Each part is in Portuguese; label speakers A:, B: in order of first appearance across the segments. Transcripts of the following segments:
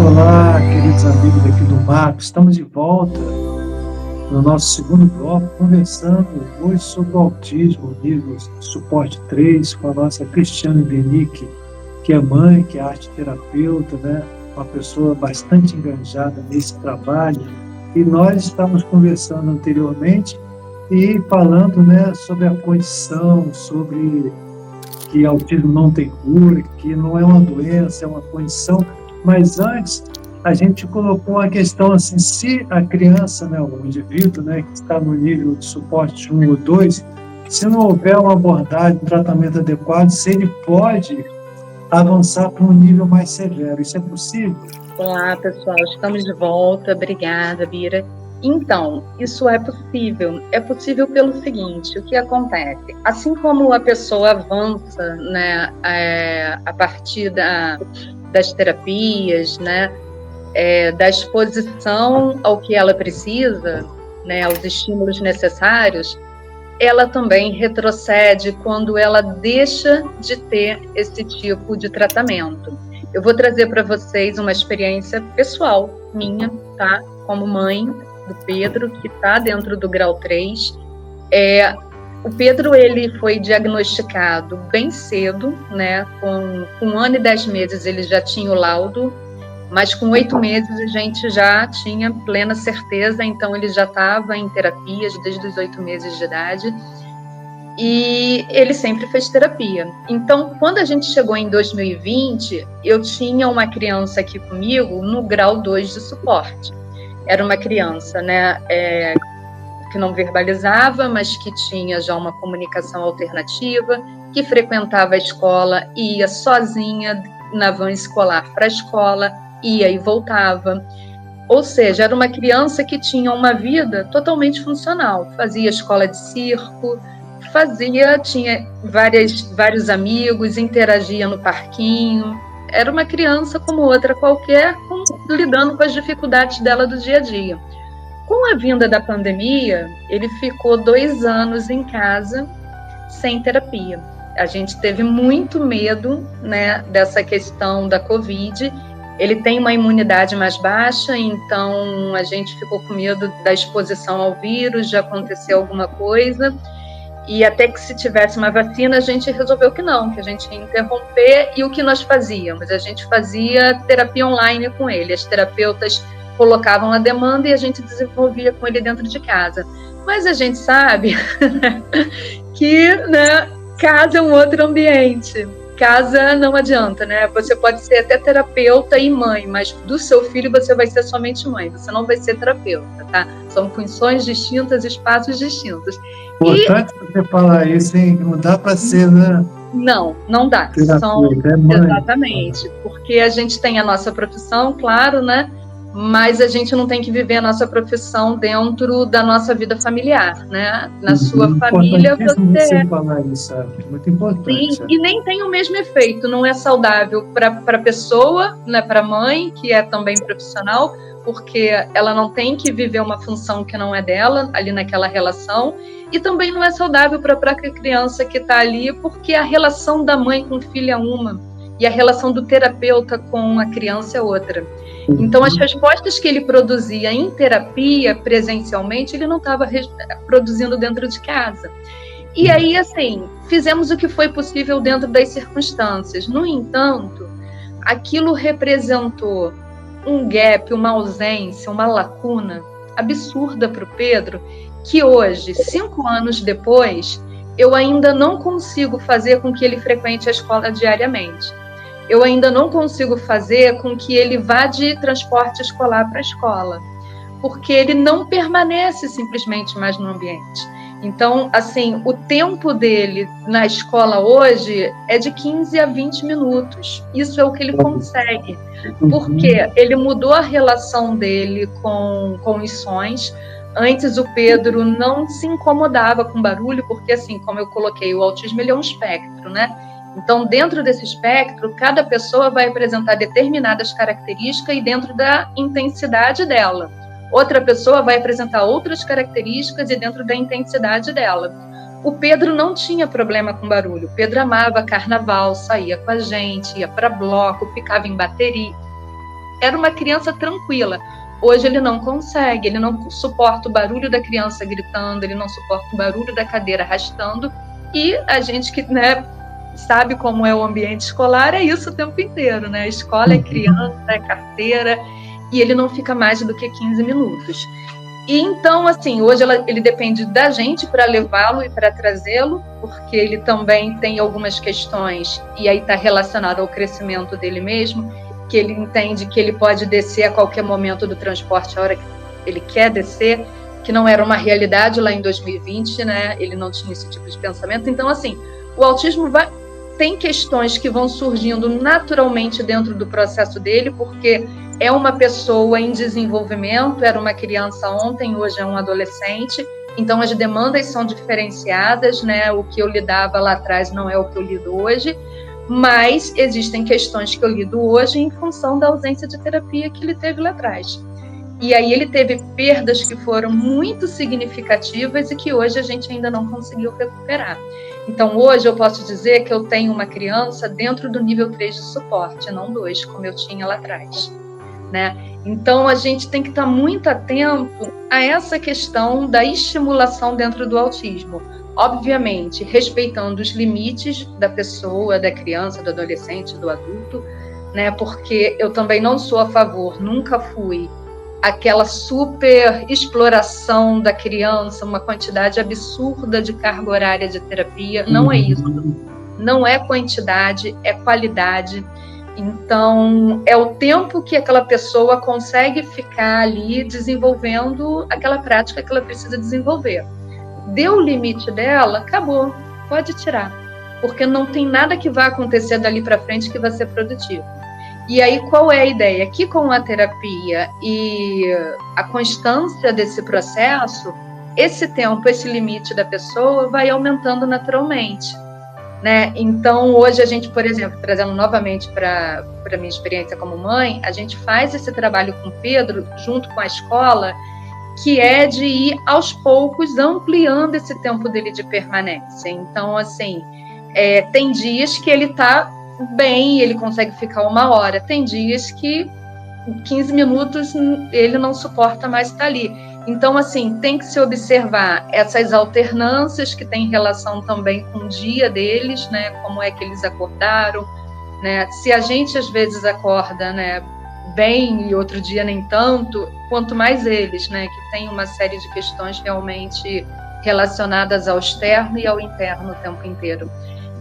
A: Olá, queridos amigos aqui do Marco. Estamos de volta no nosso segundo bloco, conversando hoje sobre o autismo, nível suporte 3, com a nossa Cristiane Benique, que é mãe, que é arte terapeuta, né? Uma pessoa bastante engajada nesse trabalho. E nós estamos conversando anteriormente e falando, né, sobre a condição, sobre que autismo não tem cura, que não é uma doença, é uma condição. Mas antes, a gente colocou uma questão assim, se a criança, né, o indivíduo, né, que está no nível de suporte 1 ou 2, se não houver uma abordagem, um tratamento adequado, se ele pode avançar para um nível mais severo. Isso é possível?
B: Olá, pessoal, estamos de volta. Obrigada, Bira. Então, isso é possível. É possível pelo seguinte: o que acontece? Assim como a pessoa avança, né, a partir das terapias, né, da exposição ao que ela precisa, né, aos estímulos necessários, ela também retrocede quando ela deixa de ter esse tipo de tratamento. Eu vou trazer para vocês uma experiência pessoal minha, tá? Como mãe do Pedro, que está dentro do grau 3. O Pedro, ele foi diagnosticado bem cedo, né? Com 1 ano e 10 meses ele já tinha o laudo, mas com 8 meses a gente já tinha plena certeza, então ele já estava em terapias desde os 8 meses de idade. E ele sempre fez terapia. Então, quando a gente chegou em 2020, eu tinha uma criança aqui comigo no grau 2 de suporte. Era uma criança, né, que não verbalizava, mas que tinha já uma comunicação alternativa, que frequentava a escola, ia sozinha na van escolar para a escola, ia e voltava. Ou seja, era uma criança que tinha uma vida totalmente funcional. Fazia escola de circo, tinha vários amigos, interagia no parquinho. Era uma criança como outra qualquer, lidando com as dificuldades dela do dia a dia. Com a vinda da pandemia, ele ficou 2 anos em casa sem terapia. A gente teve muito medo, né, dessa questão da Covid. Ele tem uma imunidade mais baixa, então a gente ficou com medo da exposição ao vírus, de acontecer alguma coisa. E até que se tivesse uma vacina, a gente resolveu que não, que a gente ia interromper. E o que nós fazíamos? A gente fazia terapia online com ele. As terapeutas colocavam a demanda e a gente desenvolvia com ele dentro de casa. Mas a gente sabe que, né, casa é um outro ambiente. Casa não adianta, né? Você pode ser até terapeuta e mãe, mas do seu filho você vai ser somente mãe, você não vai ser terapeuta, tá? São funções distintas, espaços distintos.
A: Importante você falar isso, hein? Não dá para ser, né?
B: Não dá. Exatamente, porque a gente tem a nossa profissão, claro, né? Mas a gente não tem que viver a nossa profissão dentro da nossa vida familiar, né? Na sua família
A: você falar isso, muito importante.
B: Sim, e nem tem o mesmo efeito, não é saudável para a pessoa, né, para a mãe, que é também profissional, porque ela não tem que viver uma função que não é dela, ali naquela relação, e também não é saudável para a própria criança que está ali, porque a relação da mãe com o filho é uma, e a relação do terapeuta com a criança é outra. Então, as respostas que ele produzia em terapia, presencialmente, ele não estava produzindo dentro de casa. E aí, assim, fizemos o que foi possível dentro das circunstâncias. No entanto, aquilo representou um gap, uma ausência, uma lacuna absurda para o Pedro, que hoje, 5 anos depois, eu ainda não consigo fazer com que ele frequente a escola diariamente. Eu ainda não consigo fazer com que ele vá de transporte escolar para a escola, porque ele não permanece simplesmente mais no ambiente. Então, assim, o tempo dele na escola hoje é de 15 a 20 minutos. Isso é o que ele consegue, porque ele mudou a relação dele com os sons. Antes o Pedro não se incomodava com barulho, porque, assim, como eu coloquei, o autismo ele é um espectro, né? Então, dentro desse espectro, cada pessoa vai apresentar determinadas características e dentro da intensidade dela. Outra pessoa vai apresentar outras características e dentro da intensidade dela. O Pedro não tinha problema com barulho. O Pedro amava carnaval, saía com a gente, ia para bloco, ficava em bateria. era uma criança tranquila. Hoje ele não consegue, ele não suporta o barulho da criança gritando, ele não suporta o barulho da cadeira arrastando, e a gente que, né, sabe como é o ambiente escolar, é isso o tempo inteiro, né? A escola é criança, é carteira, e ele não fica mais do que 15 minutos. E então, assim, hoje ele depende da gente para levá-lo e para trazê-lo, porque ele também tem algumas questões, e aí está relacionado ao crescimento dele mesmo, que ele entende que ele pode descer a qualquer momento do transporte, a hora que ele quer descer, que não era uma realidade lá em 2020, né? Ele não tinha esse tipo de pensamento. Então, assim, o autismo tem questões que vão surgindo naturalmente dentro do processo dele, porque é uma pessoa em desenvolvimento, era uma criança ontem, hoje é um adolescente, então as demandas são diferenciadas, né? O que eu lidava lá atrás não é o que eu lido hoje, mas existem questões que eu lido hoje em função da ausência de terapia que ele teve lá atrás. E aí ele teve perdas que foram muito significativas e que hoje a gente ainda não conseguiu recuperar. Então, hoje eu posso dizer que eu tenho uma criança dentro do nível 3 de suporte, não 2, como eu tinha lá atrás, né? Então, a gente tem que estar muito atento a essa questão da estimulação dentro do autismo. Obviamente, respeitando os limites da pessoa, da criança, do adolescente, do adulto, né? Porque eu também não sou a favor, nunca fui, aquela super exploração da criança, uma quantidade absurda de carga horária de terapia. Não é isso. Não é quantidade, é qualidade. Então, é o tempo que aquela pessoa consegue ficar ali desenvolvendo aquela prática que ela precisa desenvolver. Deu o limite dela, acabou, pode tirar. Porque não tem nada que vai acontecer dali para frente que vai ser produtivo. E aí, qual é a ideia? Que com a terapia e a constância desse processo, esse tempo, esse limite da pessoa vai aumentando naturalmente, né? Então, hoje a gente, por exemplo, trazendo novamente para a minha experiência como mãe, a gente faz esse trabalho com o Pedro, junto com a escola, que é de ir, aos poucos, ampliando esse tempo dele de permanência. Então, assim, tem dias que ele está bem, ele consegue ficar 1 hora. Tem dias que 15 minutos ele não suporta mais estar ali. Então, assim, tem que se observar essas alternâncias que têm relação também com o dia deles, né? Como é que eles acordaram, né? Se a gente, às vezes, acorda, né, bem e outro dia nem tanto, quanto mais eles, né? Que tem uma série de questões realmente relacionadas ao externo e ao interno o tempo inteiro.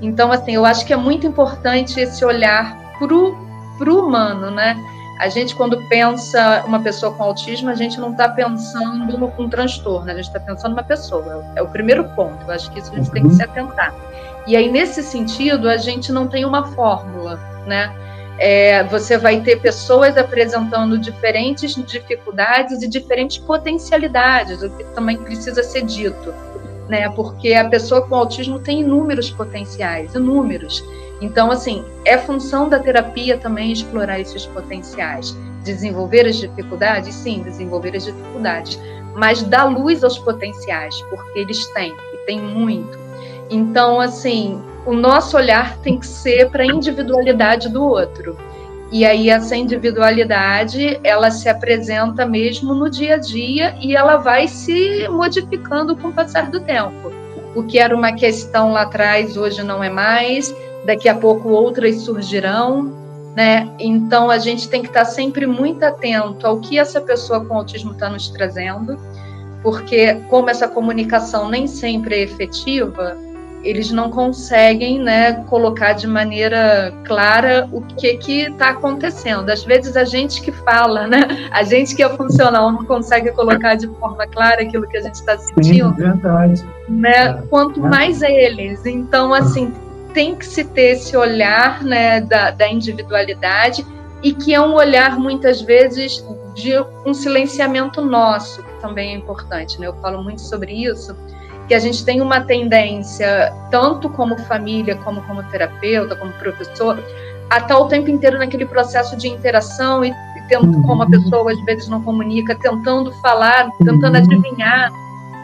B: Então, assim, eu acho que é muito importante esse olhar pro humano, né? A gente, quando pensa uma pessoa com autismo, a gente não está pensando num transtorno, a gente está pensando numa pessoa. É o primeiro ponto, eu acho que isso a gente tem que se atentar. E aí, nesse sentido, a gente não tem uma fórmula, né? Você vai ter pessoas apresentando diferentes dificuldades e diferentes potencialidades, o que também precisa ser dito, né? Porque a pessoa com autismo tem inúmeros potenciais, inúmeros. Então, assim, é função da terapia também explorar esses potenciais. Desenvolver as dificuldades? Sim, desenvolver as dificuldades. Mas dar luz aos potenciais, porque eles têm, e tem muito. Então, assim, o nosso olhar tem que ser para a individualidade do outro. E aí essa individualidade, ela se apresenta mesmo no dia a dia e ela vai se modificando com o passar do tempo. O que era uma questão lá atrás, hoje não é mais. Daqui a pouco outras surgirão, né? Então a gente tem que estar sempre muito atento ao que essa pessoa com autismo está nos trazendo, porque como essa comunicação nem sempre é efetiva, eles não conseguem, né, colocar de maneira clara o que está acontecendo. Às vezes a gente que fala, né, a gente que é funcional não consegue colocar de forma clara aquilo que a gente está sentindo.
A: Sim, verdade.
B: Né? Quanto mais eles. Então, assim, tem que se ter esse olhar, né, da individualidade, e que é um olhar, muitas vezes, de um silenciamento nosso, que também é importante, né? Eu falo muito sobre isso, que a gente tem uma tendência, tanto como família, como terapeuta, como professor, a estar o tempo inteiro naquele processo de interação e como a pessoa, às vezes, não comunica, tentando falar, tentando adivinhar.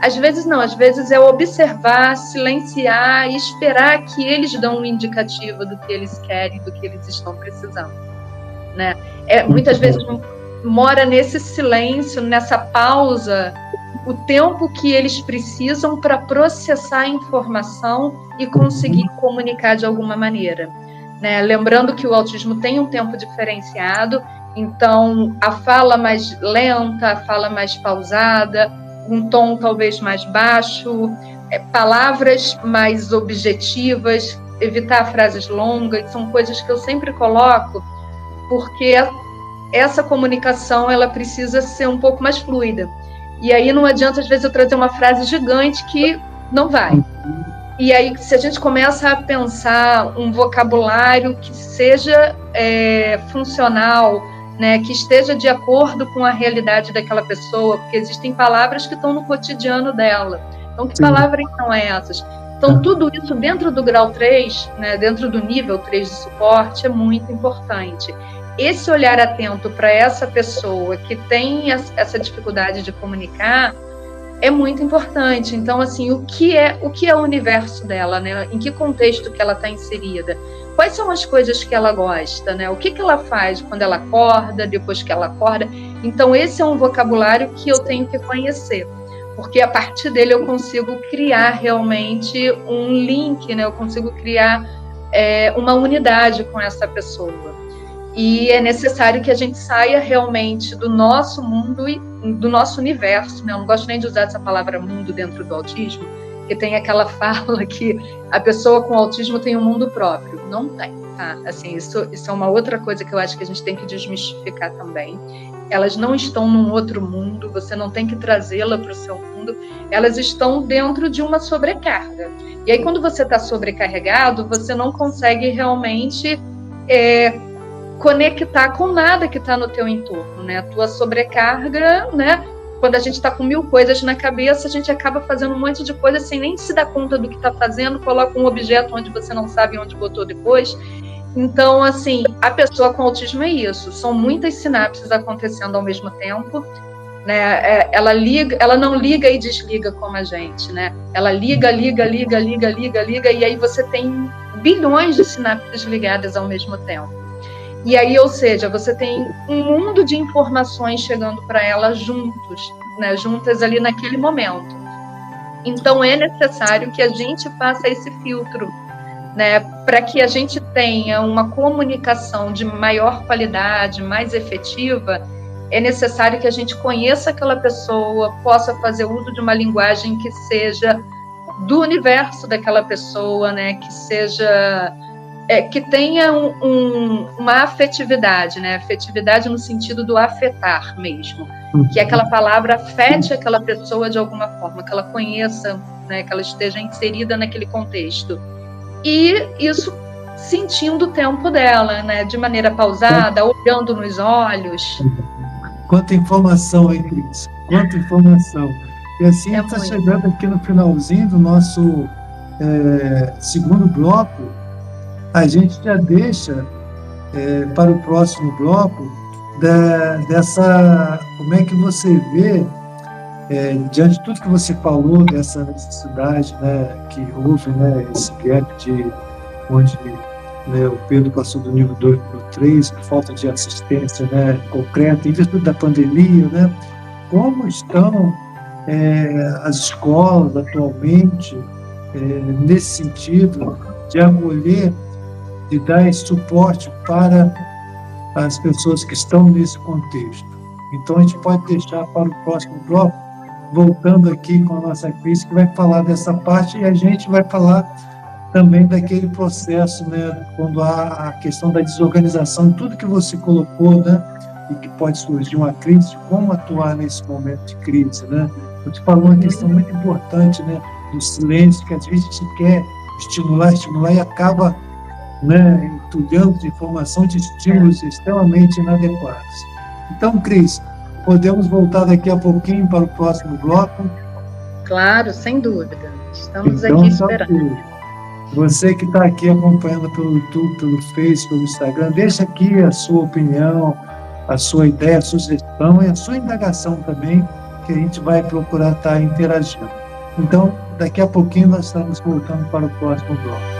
B: Às vezes não, às vezes é observar, silenciar e esperar que eles dão um indicativo do que eles querem, do que eles estão precisando, né? Muitas vezes mora nesse silêncio, nessa pausa, o tempo que eles precisam para processar a informação e conseguir comunicar de alguma maneira, né? Lembrando que o autismo tem um tempo diferenciado, então a fala mais lenta, a fala mais pausada, um tom talvez mais baixo, palavras mais objetivas, evitar frases longas, são coisas que eu sempre coloco, porque essa comunicação ela precisa ser um pouco mais fluida. E aí não adianta, às vezes, eu trazer uma frase gigante que não vai. E aí, se a gente começa a pensar um vocabulário que seja funcional, né, que esteja de acordo com a realidade daquela pessoa, porque existem palavras que estão no cotidiano dela. Então, que palavras são essas? Então, tudo isso dentro do grau 3, né, dentro do nível 3 de suporte, é muito importante. Esse olhar atento para essa pessoa que tem essa dificuldade de comunicar é muito importante. Então, assim, o que é o universo dela, né? Em que contexto que ela está inserida? Quais são as coisas que ela gosta, né? O que ela faz quando ela acorda, depois que ela acorda? Então, esse é um vocabulário que eu tenho que conhecer, porque a partir dele eu consigo criar realmente um link, né? Eu consigo criar uma unidade com essa pessoa. E é necessário que a gente saia realmente do nosso mundo e do nosso universo, né? Eu não gosto nem de usar essa palavra mundo dentro do autismo, porque tem aquela fala que a pessoa com autismo tem um mundo próprio. Não tem, tá? Assim, isso é uma outra coisa que eu acho que a gente tem que desmistificar também. Elas não estão num outro mundo, você não tem que trazê-la para o seu mundo, elas estão dentro de uma sobrecarga. E aí, quando você está sobrecarregado, você não consegue realmente conectar com nada que está no teu entorno, né? A tua sobrecarga, né? Quando a gente está com 1000 coisas na cabeça, a gente acaba fazendo um monte de coisa sem nem se dar conta do que está fazendo, coloca um objeto onde você não sabe onde botou depois. Então, assim, a pessoa com autismo é isso, são muitas sinapses acontecendo ao mesmo tempo, né? Ela não liga e desliga como a gente, né? Ela liga, e aí você tem bilhões de sinapses ligadas ao mesmo tempo. E aí, ou seja, você tem um mundo de informações chegando para ela juntas ali naquele momento. Então, é necessário que a gente faça esse filtro, né, para que a gente tenha uma comunicação de maior qualidade, mais efetiva. É necessário que a gente conheça aquela pessoa, possa fazer uso de uma linguagem que seja do universo daquela pessoa, né, que seja... que tenha uma afetividade, né? Afetividade no sentido do afetar mesmo, que aquela palavra afete aquela pessoa de alguma forma, que ela conheça, né? Que ela esteja inserida naquele contexto. E isso sentindo o tempo dela, né? De maneira pausada, olhando nos olhos.
A: Quanta informação, hein, Cris? Quanta informação. E assim, a gente está chegando aqui no finalzinho do nosso segundo bloco. A gente já deixa para o próximo bloco como é que você vê, diante de tudo que você falou, dessa necessidade, né, que houve, né, esse gap onde, né, o Pedro passou do nível 2 para o 3, falta de assistência, né, concreta, em virtude da pandemia, né, como estão as escolas atualmente nesse sentido de acolher, de dar esse suporte para as pessoas que estão nesse contexto. Então, a gente pode deixar para o próximo bloco, voltando aqui com a nossa Cris, que vai falar dessa parte, e a gente vai falar também daquele processo, né, quando há a questão da desorganização, tudo que você colocou, né, e que pode surgir uma crise, como atuar nesse momento de crise, né? Você falou uma questão muito importante, né, do silêncio, que às vezes a gente quer estimular e acaba, né, entulhando de informação, de estímulos extremamente inadequados. Então, Cris, podemos voltar daqui a pouquinho para o próximo bloco?
B: Claro, sem dúvida. Estamos aqui esperando.
A: Você que está aqui acompanhando pelo YouTube, pelo Face, pelo Instagram, deixa aqui a sua opinião, a sua ideia, a sugestão e a sua indagação também, que a gente vai procurar estar interagindo. Então, daqui a pouquinho nós estamos voltando para o próximo bloco.